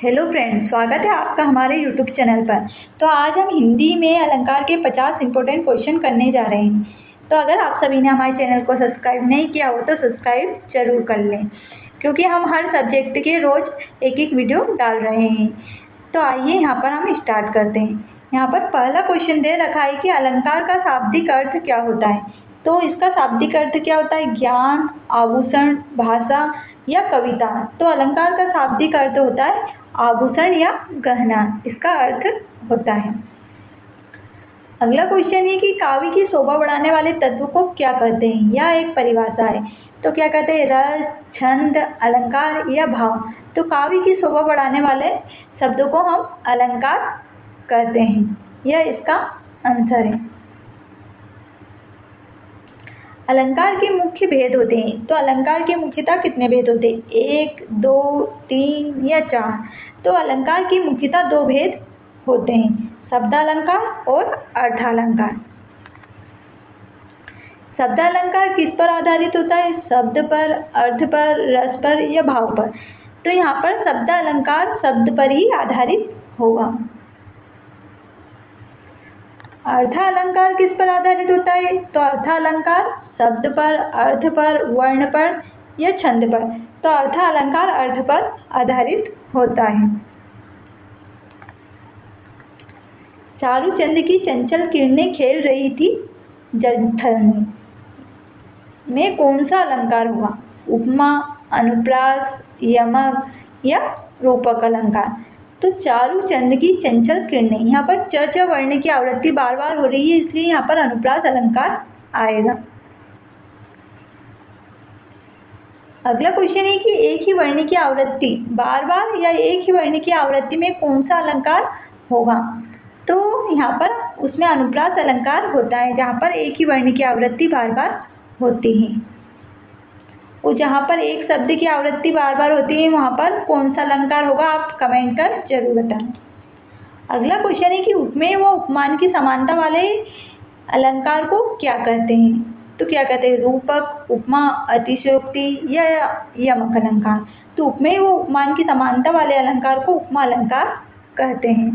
Hello friends, स्वागत है आपका हमारे यूट्यूब चैनल पर। तो आज हम हिंदी में अलंकार के 50 इंपॉर्टेंट क्वेश्चन करने जा रहे हैं। तो अगर आप सभी ने हमारे चैनल को सब्सक्राइब नहीं किया हो तो सब्सक्राइब जरूर कर लें, क्योंकि हम हर सब्जेक्ट के रोज एक एक वीडियो डाल रहे हैं। तो आइए यहाँ पर हम स्टार्ट करते हैं। यहाँ पर पहला क्वेश्चन दे रखा है कि अलंकार का शाब्दिक अर्थ क्या होता है। तो इसका शाब्दिक अर्थ क्या होता है? ज्ञान, आभूषण, भाषा या कविता। तो अलंकार का शाब्दिक अर्थ होता है आभूषण या गहना, इसका अर्थ होता है। अगला क्वेश्चन है कि काव्य की शोभा बढ़ाने वाले तत्व को क्या कहते हैं? यह एक परिभाषा है। तो क्या कहते हैं? रस, छंद, अलंकार या भाव। तो काव्य की शोभा बढ़ाने वाले शब्दों को हम अलंकार कहते हैं। यह इसका आंसर है। अलंकार के मुख्य भेद होते हैं। तो अलंकार के मुख्यतः कितने भेद होते हैं? 1, 2, 3 या 4। तो अलंकार की मुख्यतः 2 भेद होते हैं, शब्दालंकार और अर्थालंकार। शब्दालंकार किस पर आधारित होता है? शब्द पर, अर्थ पर, रस पर या भाव पर। तो यहाँ पर शब्दालंकार शब्द पर ही आधारित होगा। अर्थालंकार किस पर आधारित होता है? तो अर्थालंकार शब्द पर, अर्थ पर, वर्ण पर या छंद पर। तो अर्थालंकार अर्थ पर आधारित होता है। चारूचंद की चंचल किरणें खेल रही थी जलथल में कौन सा अलंकार हुआ? उपमा, अनुप्रास, यमक या रूपक अलंकार। तो चारूचंद की चंचल किरणें, यहाँ पर च वर्ण की आवृत्ति बार बार हो रही है, इसलिए यहाँ पर अनुप्रास अलंकार आएगा। अगला क्वेश्चन है कि एक ही वर्ण की आवृत्ति बार बार या एक ही वर्ण की आवृत्ति में कौन सा अलंकार होगा? तो यहाँ पर उसमें अनुप्रास अलंकार होता है, जहाँ पर एक ही वर्ण की आवृत्ति बार बार होती है। और जहाँ पर एक शब्द की आवृत्ति बार बार होती है वहाँ पर कौन सा अलंकार होगा? आप कमेंट कर जरूर बताएं। अगला क्वेश्चन है कि उपमेय व उपमान की समानता वाले अलंकार को क्या कहते हैं? तो क्या कहते हैं? रूपक, उपमा, अतिशयोक्ति या यमक अलंकार। तो उपमेय व उपमान की समानता वाले अलंकार को उपमा अलंकार कहते हैं।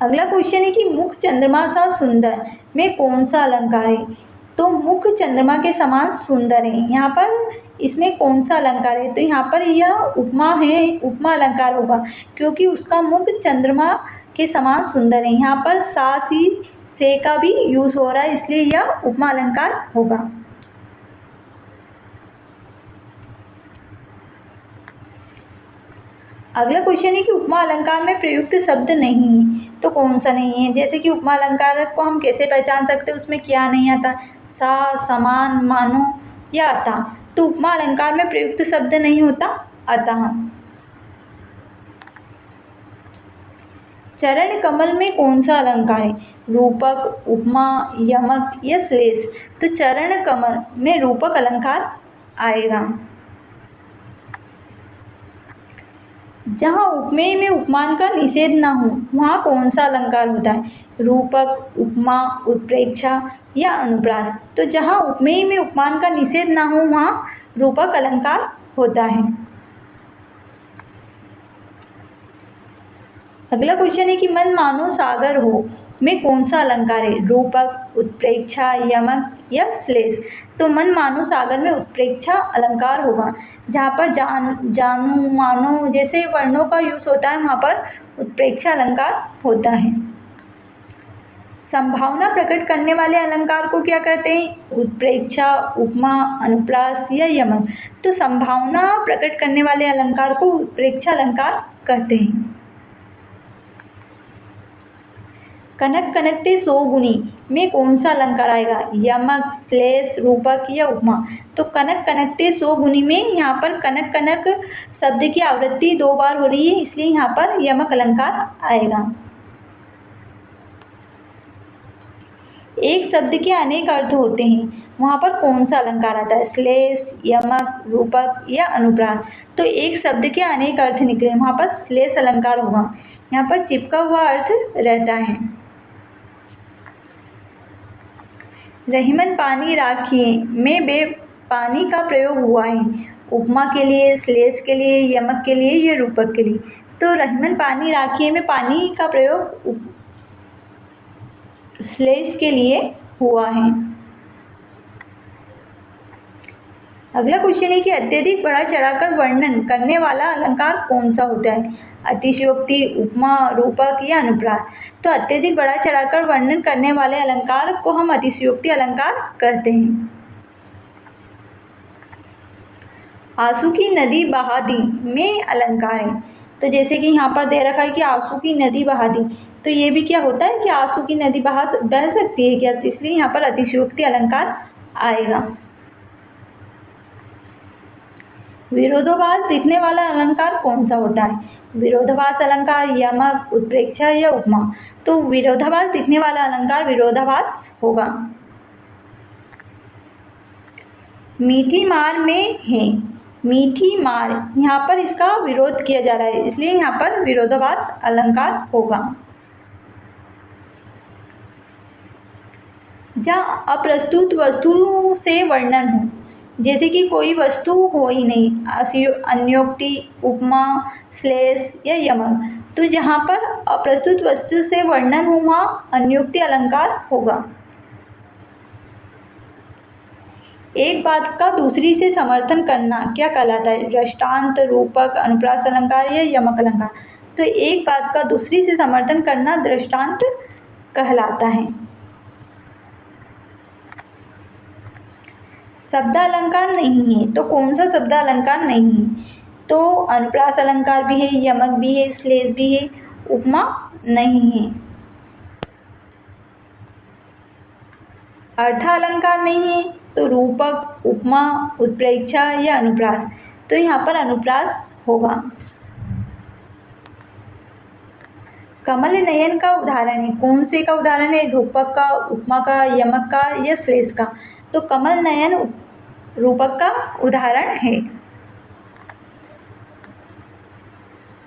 अगला क्वेश्चन है कि मुख चंद्रमा सा सुंदर में कौन सा अलंकार है? तो मुख चंद्रमा के समान सुंदर है, यहाँ पर इसमें कौन सा अलंकार है? तो यहाँ पर यह उपमा है, उपमा अलंकार होगा, क्योंकि उसका मुख चंद्रमा के समान सुंदर है। यहाँ पर सा, सी, से का भी यूज हो रहा है, इसलिए यह उपमा अलंकार होगा। अगला क्वेश्चन है कि उपमा अलंकार में प्रयुक्त शब्द नहीं है। तो कौन सा नहीं है? जैसे कि उपमा अलंकार को हम कैसे पहचान सकते हैं? उसमें क्या नहीं आता? सा, समान, मानो या अतः। तो उपमा अलंकार में प्रयुक्त शब्द नहीं होता अतः। चरण कमल में कौन सा अलंकार है? रूपक, उपमा, यमक या श्लेष। तो चरण कमल में रूपक अलंकार आएगा। जहाँ उपमेय में उपमान का निषेध न हो वहाँ कौन सा अलंकार होता है? रूपक, उपमा, उत्प्रेक्षा या अनुप्रास। तो जहाँ उपमेय में उपमान का निषेध न हो वहाँ रूपक अलंकार होता है। अगला क्वेश्चन है कि मन मानो सागर हो में कौन सा अलंकार है? रूपक, उत्प्रेक्षा, यमक या श्लेष। तो मन मानो सागर में उत्प्रेक्षा अलंकार होगा। जहाँ पर जानू, मानो जैसे वर्णों का यूज होता है वहाँ पर उत्प्रेक्षा अलंकार होता है। संभावना प्रकट करने वाले अलंकार को क्या कहते हैं? उत्प्रेक्षा, उपमा, अनुप्रास या यमक। तो संभावना प्रकट करने वाले अलंकार को उत्प्रेक्षा अलंकार कहते हैं। कनक कनकते 100 गुणी में कौन सा अलंकार आएगा? यमक, श्लेष, रूपक या उपमा। तो कनक कनकते 100 गुणी में यहाँ पर कनक कनक शब्द की आवृत्ति 2 बार हो रही है, इसलिए यहाँ पर यमक अलंकार आएगा। एक शब्द के अनेक अर्थ होते हैं, वहाँ पर कौन सा अलंकार आता है? श्लेष, यमक, रूपक या अनुप्रास। तो एक शब्द के अनेक अर्थ निकले वहाँ पर श्लेष अलंकार होगा। यहाँ पर चिपका हुआ अर्थ रहता है। रहीमन पानी राखिए में बे पानी का प्रयोग हुआ है, उपमा के लिए, श्लेष के लिए, यमक के लिए या रूपक के लिए। तो रहीमन पानी राखिए में पानी का प्रयोग श्लेष के लिए हुआ है। अगला क्वेश्चन है कि अत्यधिक बढ़ा चढ़ाकर वर्णन करने वाला अलंकार कौन सा होता है? अतिशयोक्ति, उपमा, रूपक या अनुप्रास। तो अत्यधिक बढ़ा चढ़ाकर वर्णन करने वाले अलंकार को हम अतिशयोक्ति अलंकार कहते हैं। आंसू की नदी बहा दी में अलंकार है। तो जैसे कि यहाँ पर दे रखा है कि आंसू की नदी बहा दी, तो ये भी क्या होता है कि आंसू की नदी बह सकती है क्या? इसलिए यहाँ पर अतिशयोक्ति अलंकार आएगा। विरोधाभास दिखने वाला अलंकार कौन सा होता है? विरोधाभास अलंकार, यमक, उत्प्रेक्षा या उपमा। तो विरोधाभास दिखने वाला अलंकार विरोधाभास होगा। मीठी मार में है, मीठी मार, यहाँ पर इसका विरोध किया जा रहा है, इसलिए यहाँ पर विरोधाभास अलंकार होगा। जहाँ अप्रस्तुत वस्तु से वर्णन हो, जैसे कि कोई वस्तु हो ही नहीं, अन्योक्ति, उपमा, श्लेष या यमक। तो जहाँ पर अप्रस्तुत वस्तु से वर्णन हो वहाँ अन्योक्ति अलंकार होगा। एक बात का दूसरी से समर्थन करना क्या कहलाता है? दृष्टांत, रूपक, अनुप्रास अलंकार या यमक अलंकार। तो एक बात का दूसरी से समर्थन करना दृष्टांत कहलाता है। शब्द अलंकार नहीं है, तो कौन सा शब्द अलंकार नहीं है? तो अनुप्रास अलंकार भी है, यमक भी है, श्लेष भी है, उपमा नहीं है। अर्थ अलंकार नहीं है, तो रूपक, उपमा, उत्प्रेक्षा या अनुप्रास। तो यहाँ पर अनुप्रास होगा। कमल नयन का उदाहरण है, कौन से का उदाहरण है? रूपक का, उपमा का, यमक का या श्लेष का। तो कमल नयन रूपक का उदाहरण है।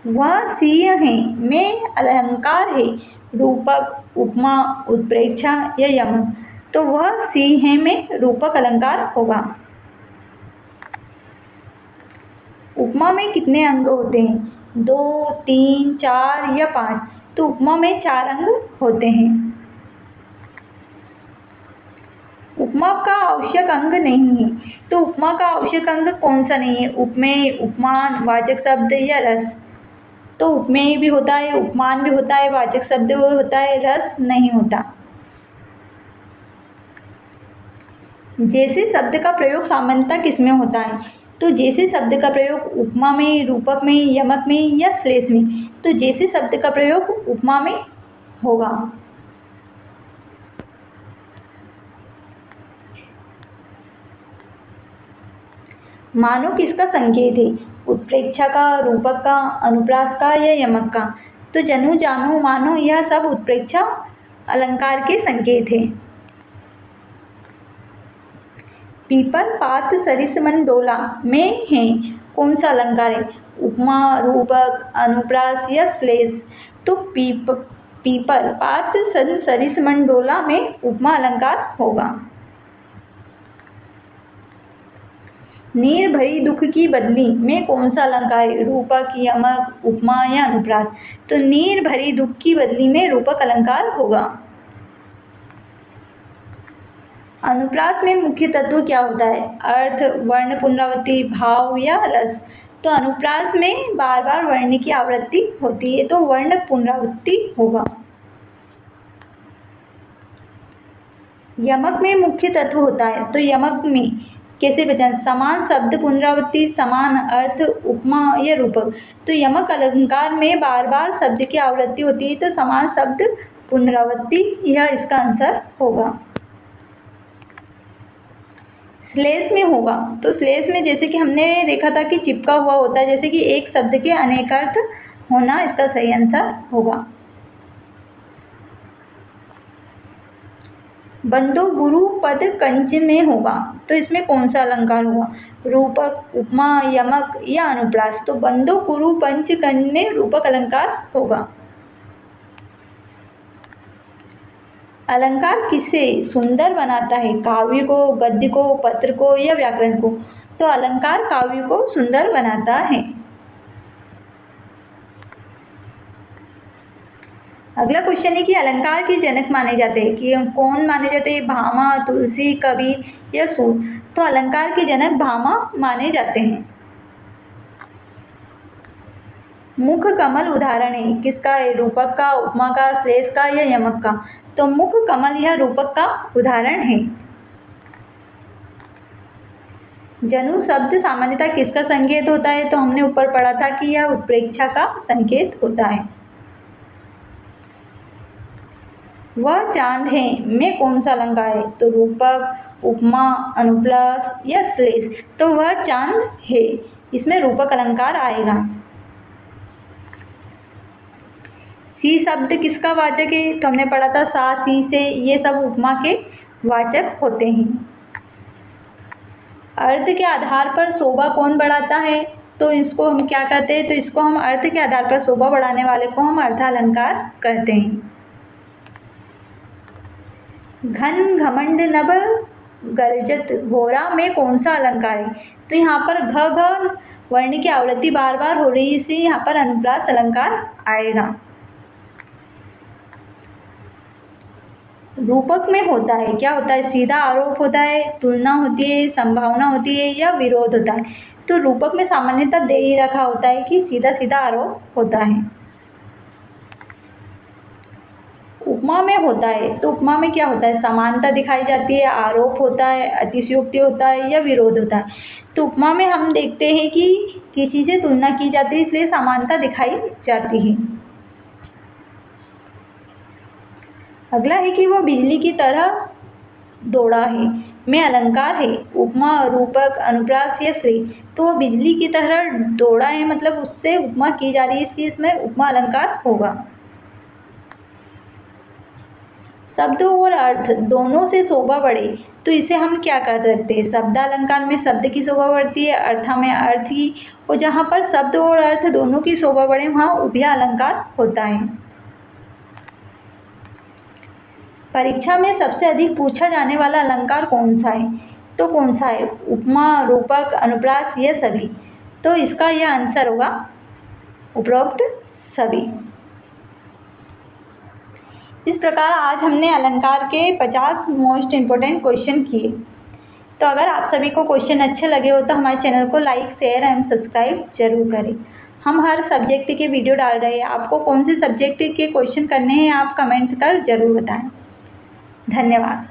वह सिंह है में अलंकार है, रूपक, उपमा, उत्प्रेक्षा या यमक। तो वह सिंह है में रूपक अलंकार होगा। उपमा में कितने अंग होते हैं? 2, 3, 4 या 5। तो उपमा में 4 अंग होते हैं। उपमा का आवश्यक अंग नहीं है, तो उपमा का आवश्यक अंग कौन सा नहीं है? उपमेय, उपमान, वाचक शब्द या रस। तो उपमेय भी होता है, उपमान भी होता है, वाचक शब्द भी होता है, रस नहीं होता। जैसे शब्द का प्रयोग सामान्यतः किसमें होता है? तो जैसे शब्द का प्रयोग उपमा में, रूपक में, यमक में या श्लेष में। तो जैसे शब्द का प्रयोग उपमा में होगा। मानो किसका संकेत है? उत्प्रेक्षा का, रूपक का, अनुप्रास का या यमक का। तो जनु, जानो, मानो यह सब उत्प्रेक्षा अलंकार के संकेत है। पीपल, पात्र, सरिस, मन, डोला में है, कौन सा अलंकार है? उपमा, रूपक, अनुप्रास या श्लेष। तो पीपल, पात्र, सरिस, मन, डोला में उपमा अलंकार होगा। नीर भरी दुख की बदली में कौन सा अलंकार है? रूपक, यमक, उपमा या अनुप्रास। तो नीर भरी दुख की बदली में रूपक अलंकार होगा। अनुप्रास में मुख्य तत्व क्या होता है? अर्थ, वर्ण पुनरावृत्ति, भाव या रस। तो अनुप्रास में बार बार वर्ण की आवृत्ति होती है, तो वर्ण पुनरावृत्ति होगा। यमक में मुख्य तत्व होता है, तो यमक में कैसे बचाएं? समान शब्द पुनरावृत्ति, समान अर्थ, उपमा या रूपक। तो यमक अलंकार में बार बार शब्द की आवृत्ति होती है, तो समान शब्द पुनरावृत्ति, यह इसका आंसर होगा। श्लेष में होगा, तो श्लेष में जैसे कि हमने देखा था कि चिपका हुआ होता है, जैसे कि एक शब्द के अनेक अर्थ होना इसका सही आंसर होगा। बंदो गुरु पद कंच में होगा, तो इसमें कौन सा अलंकार होगा? रूपक, उपमा, यमक या अनुप्रास। तो बंदो गुरु पंच कंच में रूपक अलंकार होगा। अलंकार किसे सुंदर बनाता है? काव्य को, गद्य को, पत्र को या व्याकरण को। तो अलंकार काव्य को सुंदर बनाता है। अगला क्वेश्चन है कि अलंकार के जनक माने जाते हैं कि कौन माने जाते हैं, भामा, तुलसी, कबीर या सूत। तो अलंकार के जनक भामा माने जाते हैं। मुख कमल उदाहरण है किसका है, रूपक का, उपमा का, श्लेष का या यमक का। तो मुख कमल या रूपक का उदाहरण है। जनु शब्द सामान्यतः किसका संकेत होता है, तो हमने ऊपर पढ़ा था कि यह उत्प्रेक्षा का संकेत होता है। वह चांद है में कौन सा अलंकार है, तो रूपक, उपमा, अनुप्रास या श्लेष। तो वह चांद है, इसमें रूपक अलंकार आएगा। सी शब्द किसका वाचक है, तो हमने पढ़ा था सा, सी, से, ये सब उपमा के वाचक होते हैं। अर्थ के आधार पर शोभा कौन बढ़ाता है, तो इसको हम क्या कहते हैं, तो इसको हम अर्थ के आधार पर शोभा बढ़ाने वाले को हम अर्थालंकार कहते हैं। घन घमंड नभ गर्जत घोरा में कौन सा अलंकार है, तो यहाँ पर घ वर्ण की आवृत्ति बार बार हो रही है, इसलिए यहाँ पर अनुप्रास अलंकार आएगा। रूपक में होता है, क्या होता है, सीधा आरोप होता है, तुलना होती है, संभावना होती है या विरोध होता है। तो रूपक में सामान्यतः दे ही रखा होता है कि सीधा सीधा आरोप होता है। उपमा में होता है, तो उपमा में क्या होता है, समानता दिखाई जाती है, आरोप होता है, अतिशयोक्ति होता है या विरोध होता है। तो उपमा में हम देखते हैं कि किसी से तुलना की जाती है, इसलिए समानता दिखाई जाती है। अगला है कि वो बिजली की तरह दौड़ा है में अलंकार है, उपमा, रूपक, अनुप्रास या श्लेष। तो वो बिजली की तरह दौड़ा है मतलब उससे उपमा की जा रही है, इसलिए इसमें उपमा अलंकार होगा। शब्द और अर्थ दोनों से शोभा बढ़े, तो इसे हम क्या कह सकते हैं, शब्दालंकार में शब्द की शोभा बढ़ती है, अर्थ में अर्थ की, और जहाँ पर शब्द और अर्थ दोनों की शोभा बढ़े वहाँ उभय अलंकार होता है। परीक्षा में सबसे अधिक पूछा जाने वाला अलंकार कौन सा है, तो कौन सा है, उपमा, रूपक, अनुप्रास या सभी। तो इसका यह आंसर होगा उपरोक्त सभी। इस प्रकार आज हमने अलंकार के 50 मोस्ट इम्पोर्टेंट क्वेश्चन किए। तो अगर आप सभी को क्वेश्चन अच्छे लगे हो तो हमारे चैनल को लाइक, शेयर एंड सब्सक्राइब जरूर करें। हम हर सब्जेक्ट के वीडियो डाल रहे हैं, आपको कौन से सब्जेक्ट के क्वेश्चन करने हैं आप कमेंट कर जरूर बताएं। धन्यवाद।